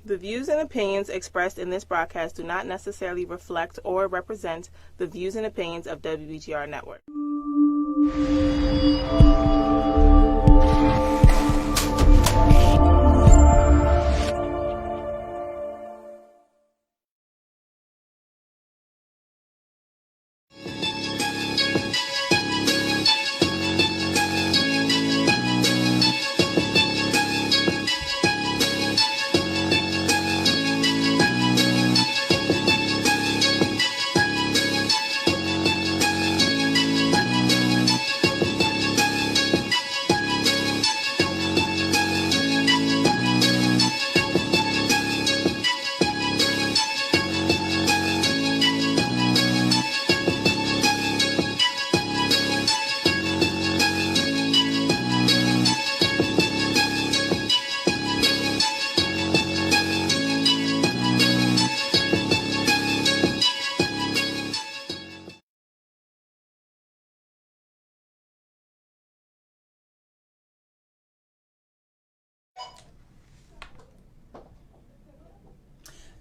The views and opinions expressed in this broadcast do not necessarily reflect or represent the views and opinions of WBGR Network.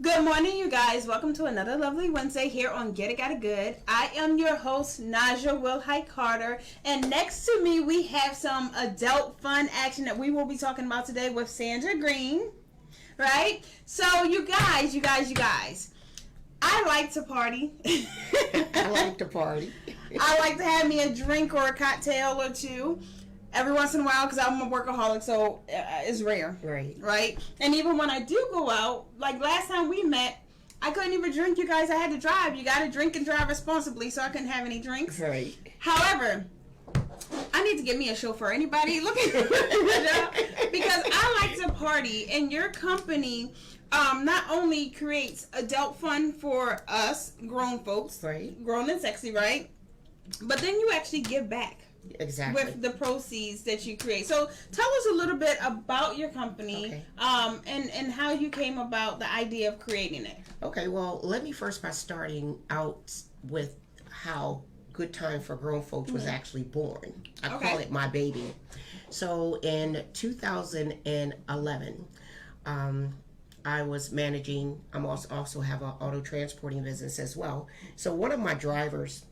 Good morning, you guys. Welcome to another lovely Wednesday here on Get It Got It Good. I am your host, Naja Wilhite Carter, and next to me we have some adult fun action that we will be talking about today with Sandra Greene, right? So you guys, I like to party. I like to party. I like to have me a drink or a cocktail or two every once in a while because I'm a workaholic, so it's rare. Right? And even when I do go out, like last time we met, I couldn't even drink, you guys. I had to drive. You got to drink and drive responsibly, so I couldn't have any drinks. Right. However, I need to get me a chauffeur. Anybody looking? Because I like to party, and your company not only creates adult fun for us grown folks, right, grown and sexy, right? But then you actually give back. Exactly. With the proceeds that you create. So tell us a little bit about your company, and how you came about the idea of creating it. Okay, well, let me first by starting out with how Good Time for Grown Folks was actually born. I call it my baby. So in 2011, I was managing, I also have an auto transporting business as well. So one of my drivers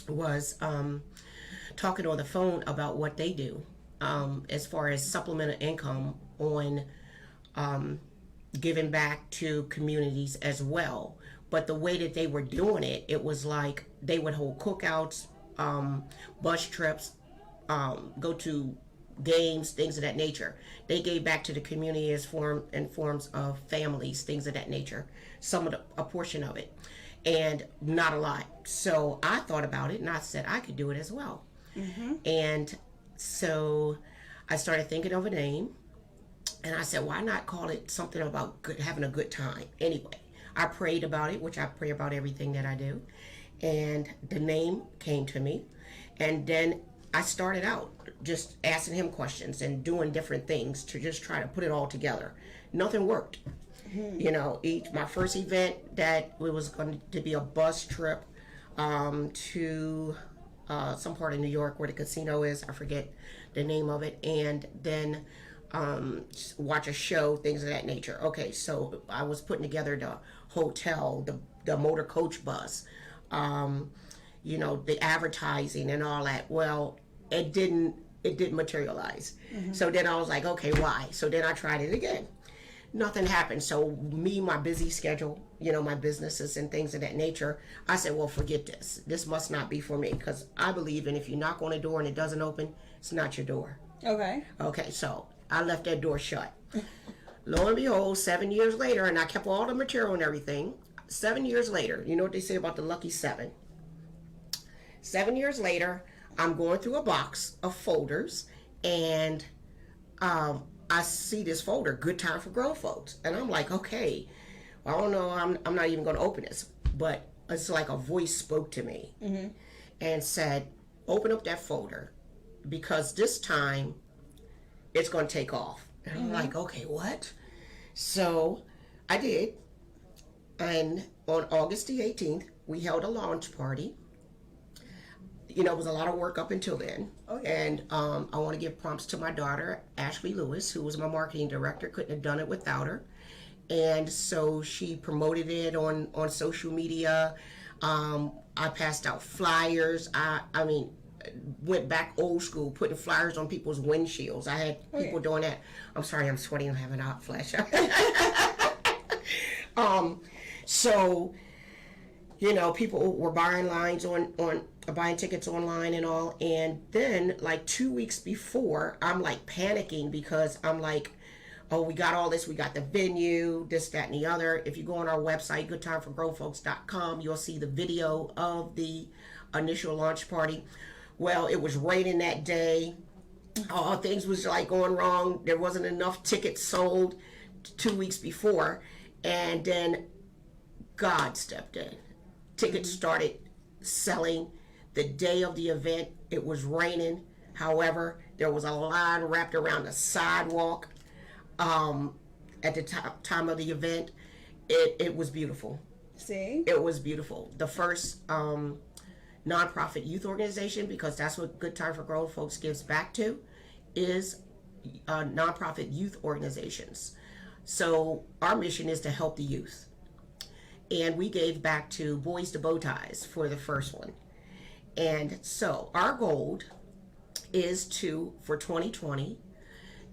was talking on the phone about what they do as far as supplemental income on giving back to communities as well. But the way that they were doing it, it was like they would hold cookouts, bus trips, go to games, things of that nature. They gave back to the community in forms of families, things of that nature, a portion of it, and not a lot. So I thought about it and I said I could do it as well. Mm-hmm. And so I started thinking of a name, and I said, why not call it something about having a good time? Anyway, I prayed about it, which I pray about everything that I do, and the name came to me. And then I started out just asking him questions and doing different things to just try to put it all together. Nothing worked. Mm-hmm. You know, my first event that it was going to be a bus trip to some part of New York where the casino is. I forget the name of it. And then watch a show, things of that nature. Okay, so I was putting together the hotel, the motor coach bus, the advertising and all that. Well, it didn't materialize. Mm-hmm. So then I was like, okay, why? So then I tried it again. Nothing happened. So my busy schedule, my businesses and things of that nature, I said, well, forget this. This must not be for me, because I believe in if you knock on a door and it doesn't open, it's not your door. Okay, so I left that door shut. Lo and behold, 7 years later, and I kept all the material and everything. 7 years later, you know what they say about the lucky 7? 7 years later, I'm going through a box of folders, and I see this folder, Good Time for Grown Folks. And I'm like, okay, I don't know, I'm not even going to open this. But it's like a voice spoke to me, mm-hmm, and said, open up that folder, because this time it's going to take off. And I'm like, okay, what? So I did. And on August the 18th, we held a launch party. It was a lot of work up until then. And I want to give prompts to my daughter, Ashley Lewis, who was my marketing director. Couldn't have done it without her. And so she promoted it on social media. I passed out flyers. I mean, went back old school, putting flyers on people's windshields. I had people doing that. I'm sorry, I'm sweating. I'm having a hot flash. So, you know, people were buying buying tickets online and all. And then, like 2 weeks before, I'm like panicking because I'm like, oh, we got all this. We got the venue, this, that, and the other. If you go on our website, goodtimeforgrownfolks.com, you'll see the video of the initial launch party. Well, it was raining that day. Things was like going wrong. There wasn't enough tickets sold 2 weeks before. And then God stepped in. Tickets started selling the day of the event. It was raining. However, there was a line wrapped around the sidewalk. At the time of the event, it was beautiful. See? It was beautiful. The first nonprofit youth organization, because that's what Good Time for Grown Folks gives back to, is nonprofit youth organizations. So our mission is to help the youth. And we gave back to Boys to Bow Ties for the first one. And so our goal is for 2020,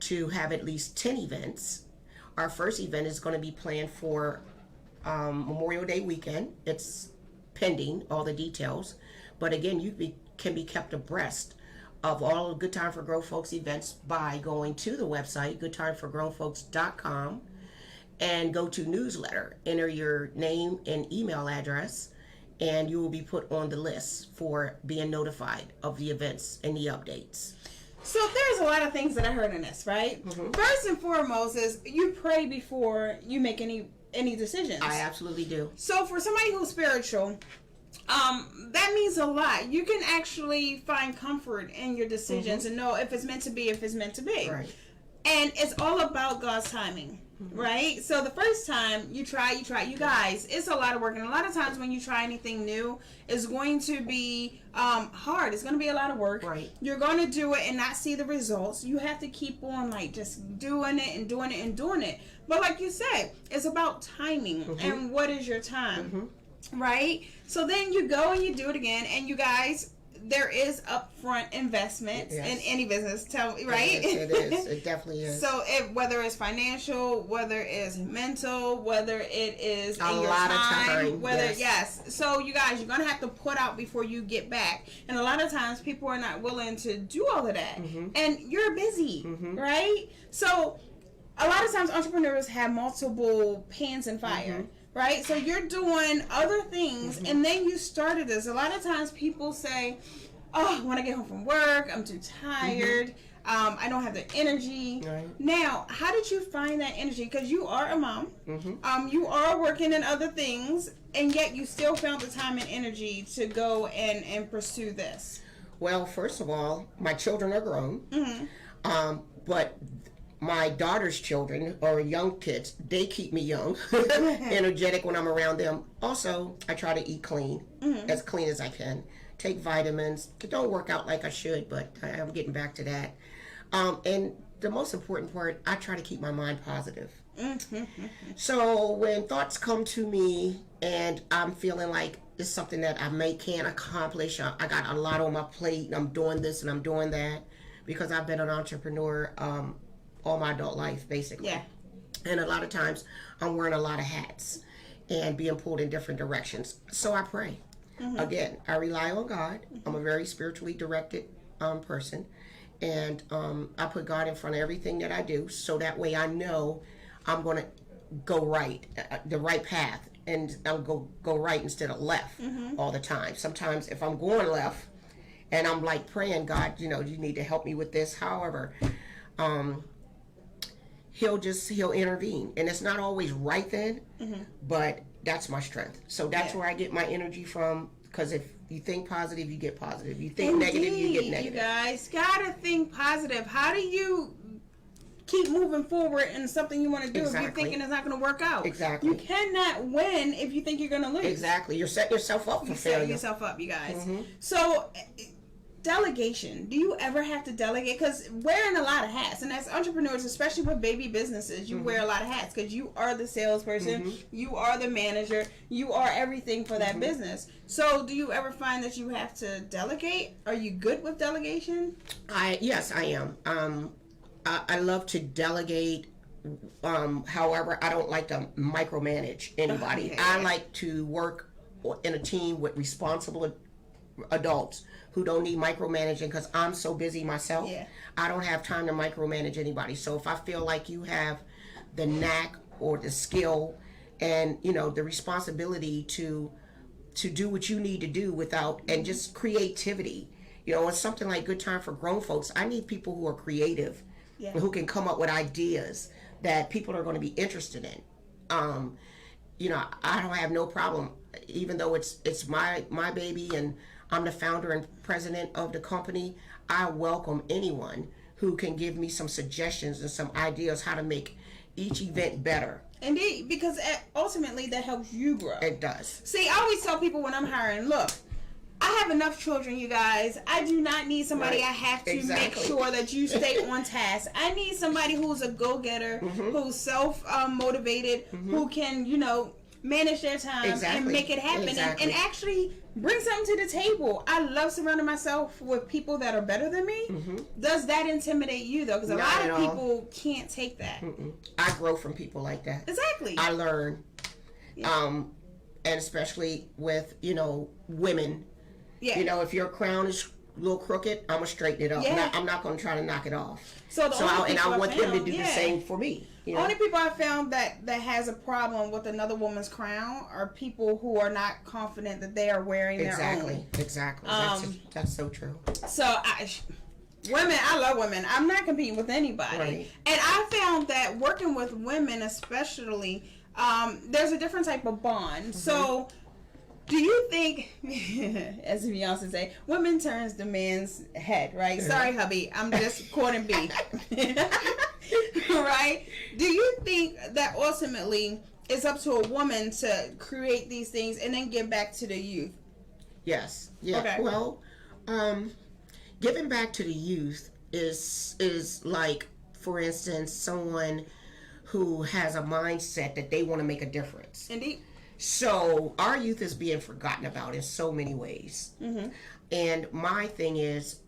to have at least 10 events. Our first event is going to be planned for Memorial Day weekend. It's pending all the details. But again, you can be kept abreast of all Good Time for Grown Folks events by going to the website, goodtimeforgrownfolks.com, and go to newsletter. Enter your name and email address, and you will be put on the list for being notified of the events and the updates. So there's a lot of things that I heard in this, right? Mm-hmm. First and foremost is you pray before you make any decisions. I absolutely do. So for somebody who's spiritual, that means a lot. You can actually find comfort in your decisions and know if it's meant to be, if it's meant to be. Right. And it's all about God's timing. Right? So the first time you try. You guys, it's a lot of work. And a lot of times when you try anything new, it's going to be hard. It's going to be a lot of work. Right. You're going to do it and not see the results. You have to keep on like just doing it and doing it and doing it. But like you said, it's about timing and what is your time. Right? So then you go and you do it again. And you guys, there is upfront investment in any business, right? It is. It definitely is. So whether it's financial, whether it's mental, whether it is a in your lot time, of time, whether So you guys, you're gonna have to put out before you get back, and a lot of times people are not willing to do all of that, and you're busy, right? So a lot of times entrepreneurs have multiple pans in fire. Right? So you're doing other things and then you started this. A lot of times people say, oh, when I get home from work, I'm too tired. I don't have the energy. Right. Now, how did you find that energy? Because you are a mom. You are working in other things, and yet you still found the time and energy to go and pursue this. Well, first of all, my children are grown. But my daughter's children, or young kids, they keep me young, energetic when I'm around them. Also, I try to eat clean, as clean as I can. Take vitamins. Don't work out like I should, but I'm getting back to that. And the most important part, I try to keep my mind positive. So when thoughts come to me and I'm feeling like it's something that can't accomplish, I got a lot on my plate, and I'm doing this and I'm doing that, because I've been an entrepreneur all my adult life, basically. Yeah. And a lot of times I'm wearing a lot of hats and being pulled in different directions. So I pray. Again, I rely on God. I'm a very spiritually directed person. And I put God in front of everything that I do, so that way I know I'm going to go right, the right path, and I'll go right instead of left all the time. Sometimes if I'm going left and I'm like praying, God, you need to help me with this. However, He'll intervene, and it's not always right then, but that's my strength. So that's where I get my energy from, because if you think positive, you get positive. You think negative, you get negative. You guys gotta think positive. How do you keep moving forward in something you want to do if you're thinking it's not going to work out? Exactly. You cannot win if you think you're going to lose. Exactly. You're setting yourself up for failure. Setting yourself up, you guys. So delegation. Do you ever have to delegate? Because wearing a lot of hats, and as entrepreneurs, especially with baby businesses, you wear a lot of hats because you are the salesperson, you are the manager, you are everything for that business. So do you ever find that you have to delegate? Are you good with delegation? Yes, I am. I love to delegate. However, I don't like to micromanage anybody. Okay. I like to work in a team with responsible adults who don't need micromanaging, because I'm so busy myself. Yeah. I don't have time to micromanage anybody. So if I feel like you have the knack or the skill and the responsibility to do what you need to do without, and just creativity, it's something like Good Time for Grown Folks. I need people who are creative, who can come up with ideas that people are going to be interested in. I don't have no problem, even though it's my baby and I'm the founder and president of the company. I welcome anyone who can give me some suggestions and some ideas how to make each event better. Indeed, because ultimately that helps you grow. It does. See, I always tell people when I'm hiring, look, I have enough children, you guys. I do not need somebody I have to make sure that you stay on task. I need somebody who's a go-getter, who's self-motivated, who can, manage their time and make it happen and actually bring something to the table. I love surrounding myself with people that are better than me. Does that intimidate you, though? Because a lot of people can't take that. I grow from people like that. Exactly. I learn. And especially with, women. Yeah. If your crown is a little crooked, I'm going to straighten it up. Yeah. I'm not going to try to knock it off. So I want them to do the same for me. Only people I found that has a problem with another woman's crown are people who are not confident that they are wearing their own. Exactly. That's so true. So women, I love women. I'm not competing with anybody. Right. And I found that working with women especially, there's a different type of bond. So do you think, as Beyonce say, women turns the man's head, right? Sorry, hubby, I'm just quoting B. Right? Do you think that ultimately it's up to a woman to create these things and then give back to the youth? Yes. Yeah. Okay. Well, giving back to the youth is like, for instance, someone who has a mindset that they want to make a difference. Indeed. So our youth is being forgotten about in so many ways. And my thing is,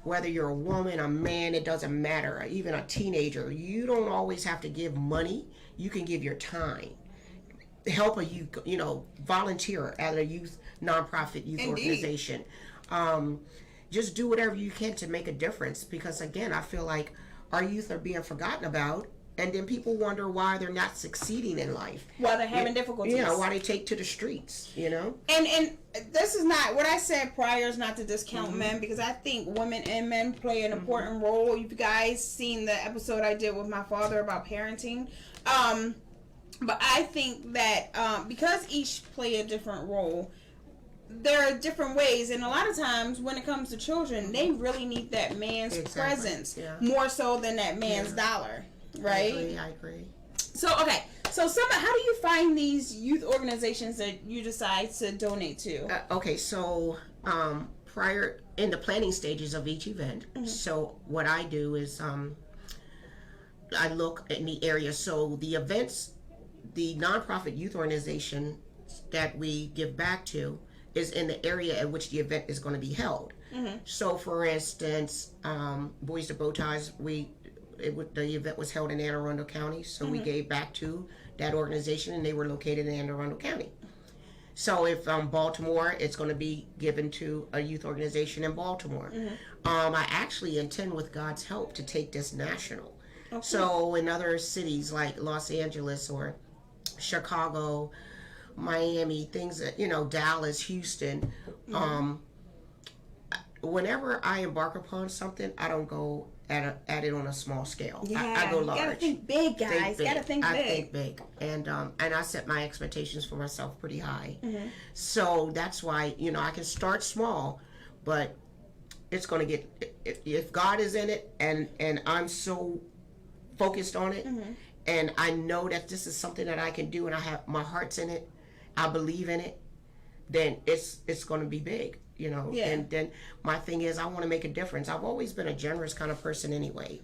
whether you're a woman, a man, it doesn't matter. Even a teenager, you don't always have to give money. You can give your time. Help a youth, volunteer at a nonprofit youth organization. Just do whatever you can to make a difference. Because again, I feel like our youth are being forgotten about. And then people wonder why they're not succeeding in life. Why they're having difficulties. Why they take to the streets, And this is not, what I said prior is not to discount men, because I think women and men play an important role. You guys seen the episode I did with my father about parenting. But I think that because each play a different role, there are different ways, and a lot of times when it comes to children, they really need that man's presence more so than that man's dollar. Right? I agree. So, okay. So, how do you find these youth organizations that you decide to donate to? Okay, so prior, in the planning stages of each event, so what I do is I look in the area. So the events, the nonprofit youth organization that we give back to is in the area at which the event is going to be held. So, for instance, Boys to Bow Ties, the event was held in Anne Arundel County, so we gave back to that organization, and they were located in Anne Arundel County. So if Baltimore, it's going to be given to a youth organization in Baltimore. I actually intend, with God's help, to take this national. Okay. So in other cities like Los Angeles or Chicago, Miami, things that, Dallas, Houston, whenever I embark upon something, I don't go at it on a small scale. I go large. You gotta think big, guys. Gotta think big. I think big, and I set my expectations for myself pretty high. So that's why I can start small, but it's gonna get, if God is in it, and I'm so focused on it, and I know that this is something that I can do, and I have my heart's in it, I believe in it, then it's gonna be big. you know. Yeah. And then my thing is, I want to make a difference. I've always been a generous kind of person anyway.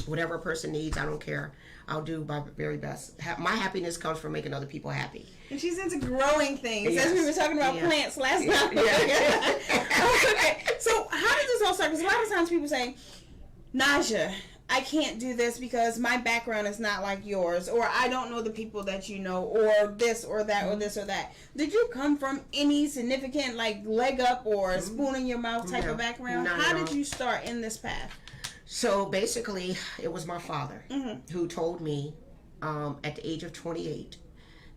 Whatever a person needs, I don't care. I'll do my very best. My happiness comes from making other people happy. And she's into growing things. Yes. As we were talking about plants last night. Yeah. Okay. So how does this all start? Because a lot of times people say, Naja, I can't do this because my background is not like yours, or I don't know the people that you know, or this or that, or this or that. Did you come from any significant like leg up or spoon in your mouth type of background? How did you start in this path? So basically, it was my father who told me at the age of 28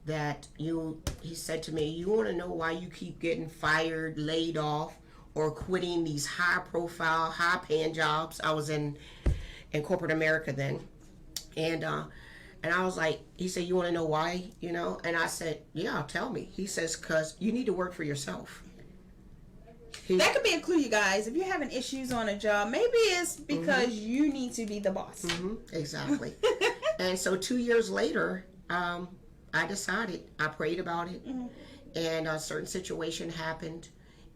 that he said to me, you want to know why you keep getting fired, laid off, or quitting these high profile, high paying jobs? I was in corporate America then. And I was like, he said, you want to know why, you know? And I said, yeah, tell me. He says, because you need to work for yourself. That could be a clue, you guys. If you're having issues on a job, maybe it's because you need to be the boss. Exactly. And so 2 years later, I decided, I prayed about it, and a certain situation happened,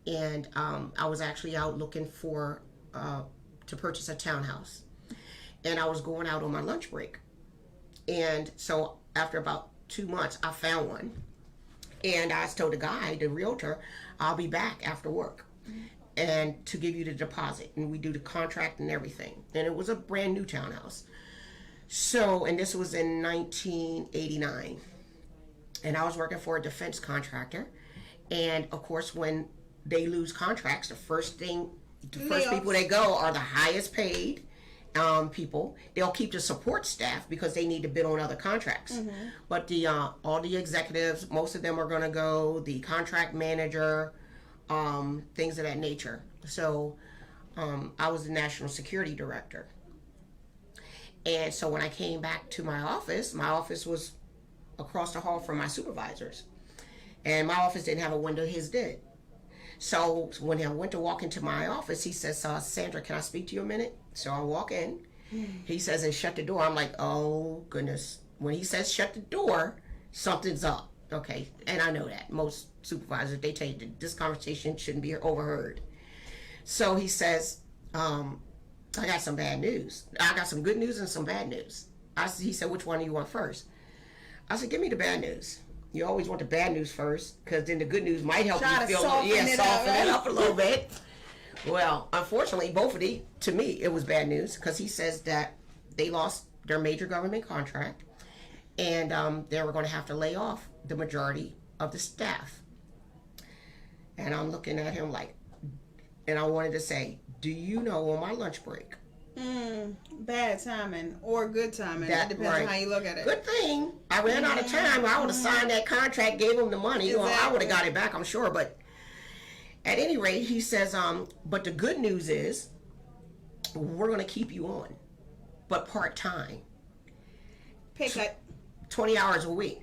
and I was actually out looking for, to purchase a townhouse. And I was going out on my lunch break. And so after about 2 months, I found one. And I told the guy, the realtor, I'll be back after work and to give you the deposit. And we do the contract and everything. And it was a brand new townhouse. So, and this was in 1989. And I was working for a defense contractor. And of course, when they lose contracts, the first people they go are the highest paid people. They'll keep the support staff because they need to bid on other contracts. But all the executives, most of them are going to go, the contract manager, things of that nature. So I was the national security director. And so when I came back to my office was across the hall from my supervisors. And my office didn't have a window, his did. So when I went to walk into my office, he says, Sandra, can I speak to you a minute? So I walk in. He says, and shut the door. I'm like, oh, goodness. When he says shut the door, something's up. Okay, and I know that. Most supervisors, they tell you that this conversation shouldn't be overheard. So he says, I got some bad news. I got some good news and some bad news. He said, which one do you want first? I said, give me the bad news. You always want the bad news first, because then the good news might help you feel soften it up a little bit. Well, unfortunately, to me, it was bad news, because he says that they lost their major government contract, and they were going to have to lay off the majority of the staff. And I'm looking at him like, and I wanted to say, do you know on my lunch break? Bad timing or good timing. That depends on how you look at it. Good thing I ran out of time. I would have signed that contract, gave him the money. Exactly. Well, I would have got it back, I'm sure. But at any rate, he says, but the good news is we're going to keep you on, but part-time. Pay cut. 20 hours a week.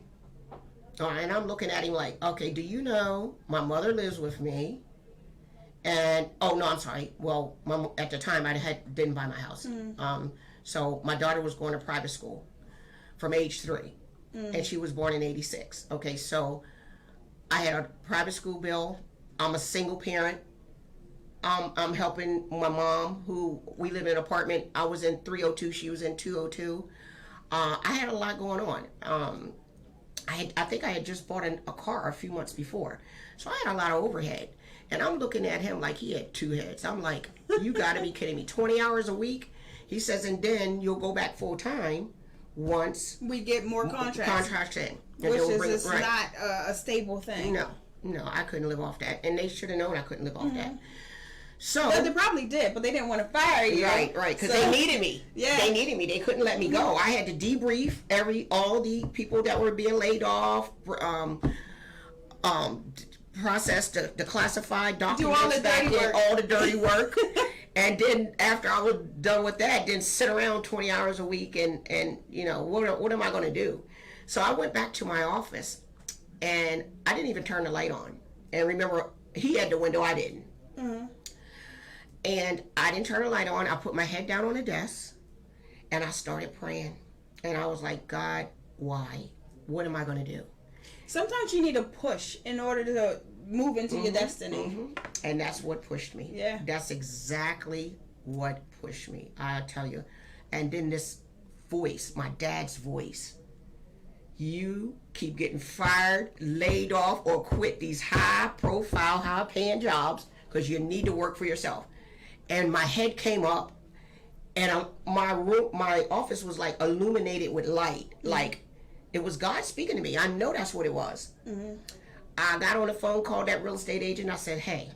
And I'm looking at him like, okay, do you know my mother lives with me? And, oh, no, I'm sorry. Well, at the time, didn't buy my house. So my daughter was going to private school from age 3. And she was born in 86. Okay, so I had a private school bill. I'm a single parent. I'm helping my mom, who we live in an apartment. I was in 302. She was in 202. I had a lot going on. I think I had just bought a car a few months before. So I had a lot of overhead. And I'm looking at him like he had 2 heads. I'm like, you got to be kidding me. 20 hours a week? He says, and then you'll go back full time once we get more contracts in. Which is not a stable thing. No, I couldn't live off that. And they should have known I couldn't live off that. So but they probably did, but they didn't want to fire you. Right, because they needed me. Yeah. They needed me. They couldn't let me go. I had to debrief all the people that were being laid off, process the classified documents back in, all the dirty work. And then after I was done with that, then sit around 20 hours a week and you know, what am I going to do? So I went back to my office and I didn't even turn the light on. And remember, he had the window, I didn't. And I didn't turn the light on. I put my head down on the desk and I started praying. And I was like, God, why? What am I going to do? Sometimes you need a push in order to move into your destiny. And that's what pushed me. Yeah. That's exactly what pushed me, I tell you. And then this voice, my dad's voice, you keep getting fired, laid off, or quit these high profile, high paying jobs because you need to work for yourself. And my head came up, and my office was like illuminated with light. Like it was God speaking to me. I know that's what it was. I got on the phone, called that real estate agent. I said, hey,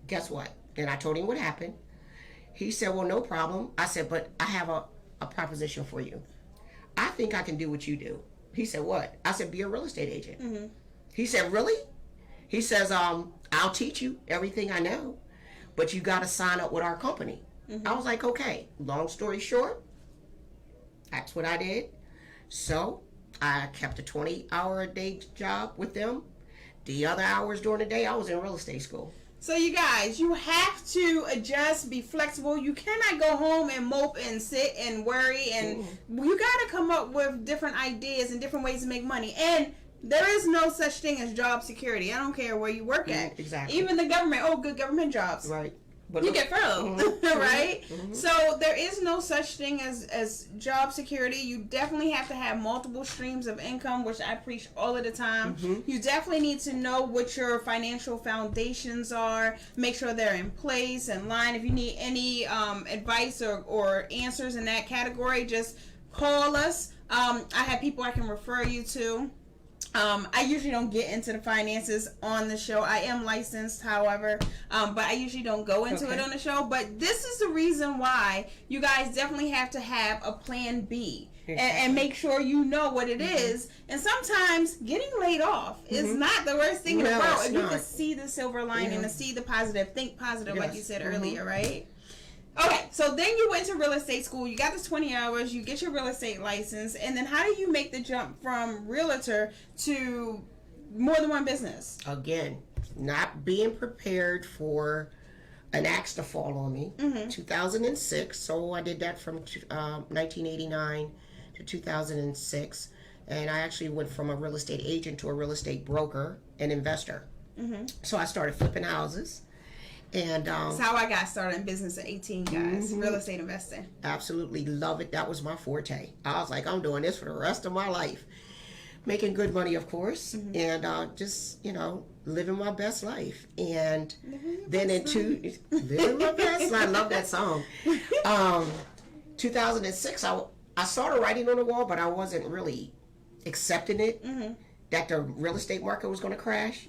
guess what? And I told him what happened. He said, well, no problem. I said, but I have a proposition for you. I think I can do what you do. He said, what? I said, be a real estate agent. He said, really? He says, I'll teach you everything I know, but you got to sign up with our company. I was like, okay. Long story short, that's what I did. So I kept a 20-hour-a-day job with them. The other hours during the day, I was in real estate school. So you guys, you have to adjust, be flexible. You cannot go home and mope and sit and worry, and you got to come up with different ideas and different ways to make money. And there is no such thing as job security. I don't care where you work at. Exactly. Even the government, good government jobs. Right. But You get furloughed, right? So there is no such thing as job security. You definitely have to have multiple streams of income, which I preach all of the time. You definitely need to know what your financial foundations are. Make sure they're in place and line. If you need any advice or answers in that category, just call us. I have people I can refer you to. I usually don't get into the finances on the show. I am licensed, however, but I usually don't go into it on the show. But this is the reason why you guys definitely have to have a plan B and make sure you know what it is. And sometimes getting laid off is not the worst thing in the world. If you can see the silver lining and see the positive, think positive, like you said earlier, right? Okay, so then you went to real estate school. You got this 20 hours. You get your real estate license. And then how do you make the jump from realtor to more than one business? Again, not being prepared for an axe to fall on me. 2006, so I did that from 1989 to 2006. And I actually went from a real estate agent to a real estate broker and investor. So I started flipping houses. And that's how I got started in business at 18, guys. Real estate investing. Absolutely love it. That was my forte. I was like, I'm doing this for the rest of my life. Making good money, of course, and just, living my best life. And then living my best life. I love that song. 2006, I started writing on the wall, but I wasn't really accepting it, that the real estate market was going to crash.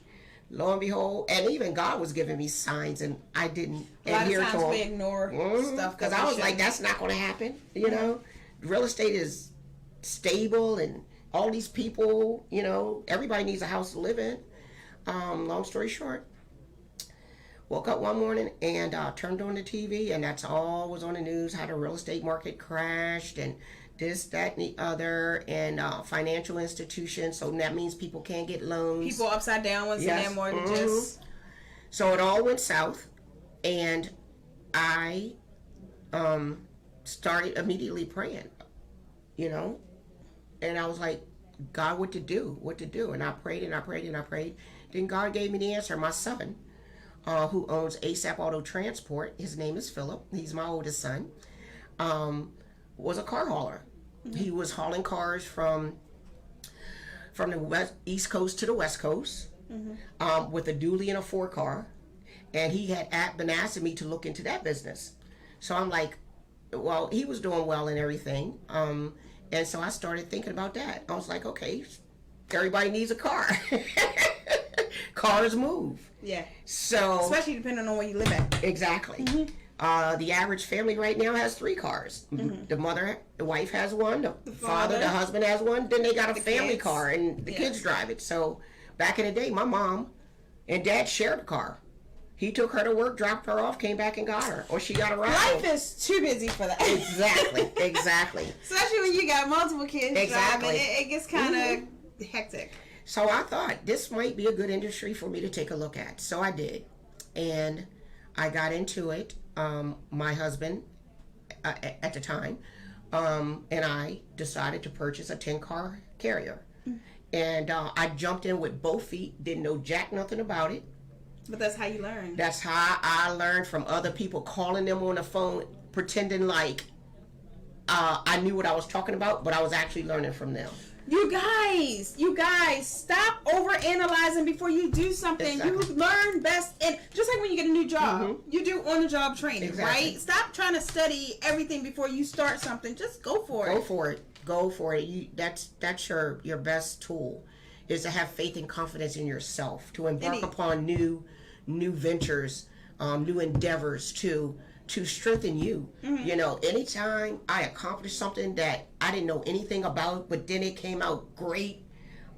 Lo and behold, and even God was giving me signs, and I didn't adhere to them. A lot of times we ignore stuff because I was like, "That's not going to happen." Real estate is stable, and all these people, everybody needs a house to live in. Long story short, woke up one morning and turned on the TV, and that's all was on the news: how the real estate market crashed, and this, that, and the other, and financial institutions. So that means people can't get loans. People upside down once in their mortgages. So it all went south, and I started immediately praying, and I was like, God, what to do? And I prayed and I prayed and I prayed. Then God gave me the answer. My son, who owns ASAP Auto Transport, his name is Philip. He's my oldest son. Was a car hauler. He was hauling cars from the East Coast to the West Coast with a dually and a 4-car, and he had been asking me to look into that business. So I'm like, well, he was doing well and everything, and so I started thinking about that. I was like, okay, everybody needs a car. Cars move. Yeah. So especially depending on where you live at. Exactly. The average family right now has 3 cars. The wife has one, the father, the husband has one, then they got a family car, and the kids drive it. So back in the day, my mom and dad shared a car. He took her to work, dropped her off, came back and got her, or she got a ride. Life is too busy for that. Exactly. Especially when you got multiple kids driving, it gets kind of hectic. So I thought this might be a good industry for me to take a look at. So I did, and I got into it. My husband at the time and I decided to purchase a 10-car carrier, And I jumped in with both feet, didn't know jack nothing about it. But that's how you learn. That's how I learned, from other people calling them on the phone, pretending like I knew what I was talking about, but I was actually learning from them. You guys, stop overanalyzing before you do something. Exactly. You learn best, and just like when you get a new job, you do on-the-job training, right? Stop trying to study everything before you start something. Just go for it. Go for it. That's your best tool, is to have faith and confidence in yourself, to embark upon new ventures, new endeavors to strengthen you. You know, anytime I accomplish something that I didn't know anything about, but then it came out great,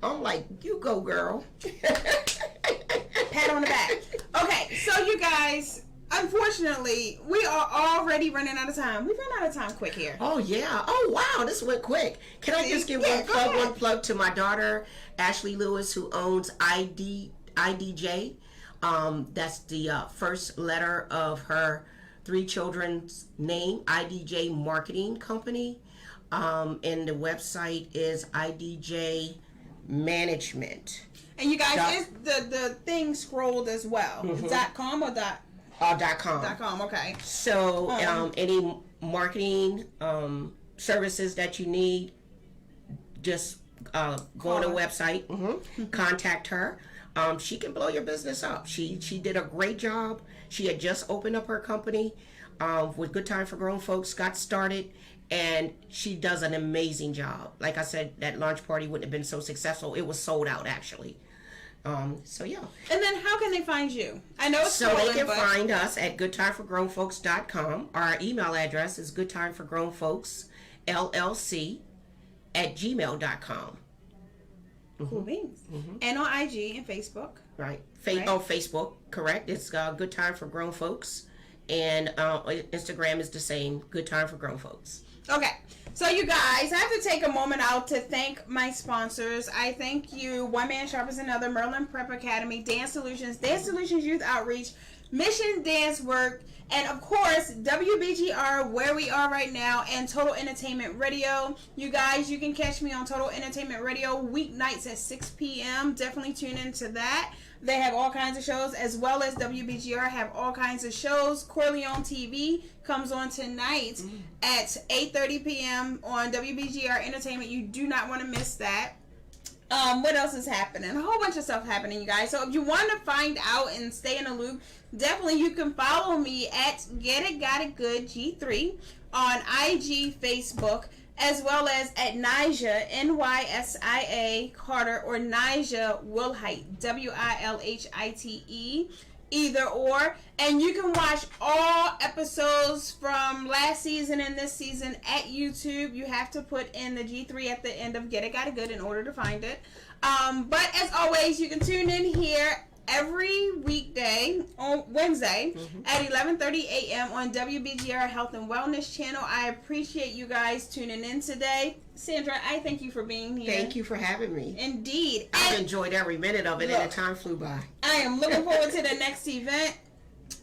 I'm like, you go, girl. Pat on the back. Okay, so you guys, unfortunately, we are already running out of time. We ran out of time quick here. Oh, yeah. Oh, wow. This went quick. Can I just give one plug to my daughter, Ashley Lewis, who owns IDJ. That's the first letter of her 3 children's name, IDJ Marketing Company. And the website is IDJ Management. And you guys, is the thing scrolled as well? .com or .com. .com, okay. So any marketing services that you need, just go on the website, contact her. She can blow your business up. She did a great job. She had just opened up her company with Good Time for Grown Folks, got started, and she does an amazing job. Like I said, that launch party wouldn't have been so successful. It was sold out, actually. So yeah. And then how can they find you? I know it's so they can find us at goodtimeforgrownfolks.com. Our email address is goodtimeforgrownfolks@gmail.com. Cool beans. And on IG and Facebook. Right. Oh, Facebook, correct. It's Good Time for Grown Folks. And Instagram is the same, Good Time for Grown Folks. Okay. So you guys, I have to take a moment out to thank my sponsors. I thank you, One Man Sharpens Another, Maryland Prep Academy, Dance Solutions Youth Outreach, Mission Dance Work, and of course, WBGR, where we are right now, and Total Entertainment Radio. You guys, you can catch me on Total Entertainment Radio weeknights at 6 p.m. Definitely tune into that. They have all kinds of shows, as well as WBGR have all kinds of shows. Corleone TV comes on tonight at 8:30 p.m. on WBGR Entertainment. You do not want to miss that. What else is happening? A whole bunch of stuff happening, you guys. So if you want to find out and stay in the loop, definitely you can follow me at Get It Got It Good G3 on IG, Facebook, as well as at Nysia, Nysia Carter, or Nysia Wilhite, Wilhite, either or. And you can watch all episodes from last season and this season at YouTube. You have to put in the G3 at the end of Get It Got It Good in order to find it. But as always, you can tune in here every weekday on Wednesday at 11:30 a.m. on WBGR Health and Wellness Channel. I appreciate you guys tuning in today. Sandra, I thank you for being here. Thank you for having me. Indeed. I've enjoyed every minute of it, and the time flew by. I am looking forward to the next event.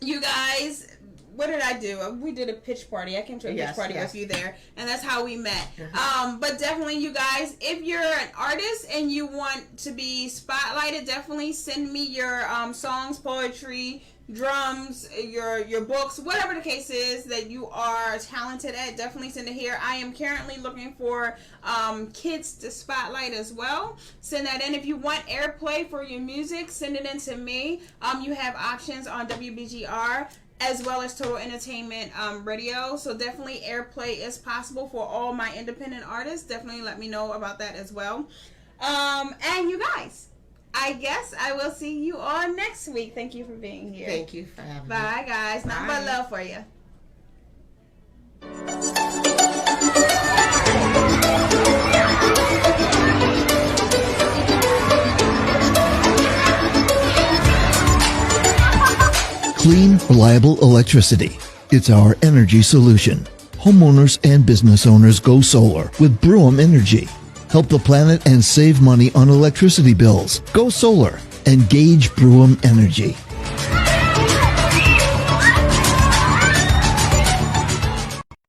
You guys, what did I do? We did a pitch party. I came to a pitch party with you there, and that's how we met. But definitely, you guys, if you're an artist and you want to be spotlighted, definitely send me your songs, poetry, drums, your books, whatever the case is that you are talented at. Definitely send it here. I am currently looking for kids to spotlight as well. Send that in. If you want airplay for your music, send it in to me. You have options on WBGR as well as Total Entertainment Radio. So definitely airplay is possible for all my independent artists. Definitely let me know about that as well. And you guys, I guess I will see you all next week. Thank you for being here. Thank you for having me. Bye, guys. Nothing but love for you. Clean, reliable electricity. It's our energy solution. Homeowners and business owners go solar with Broom Energy. Help the planet and save money on electricity bills. Go solar. Engage Broom Energy.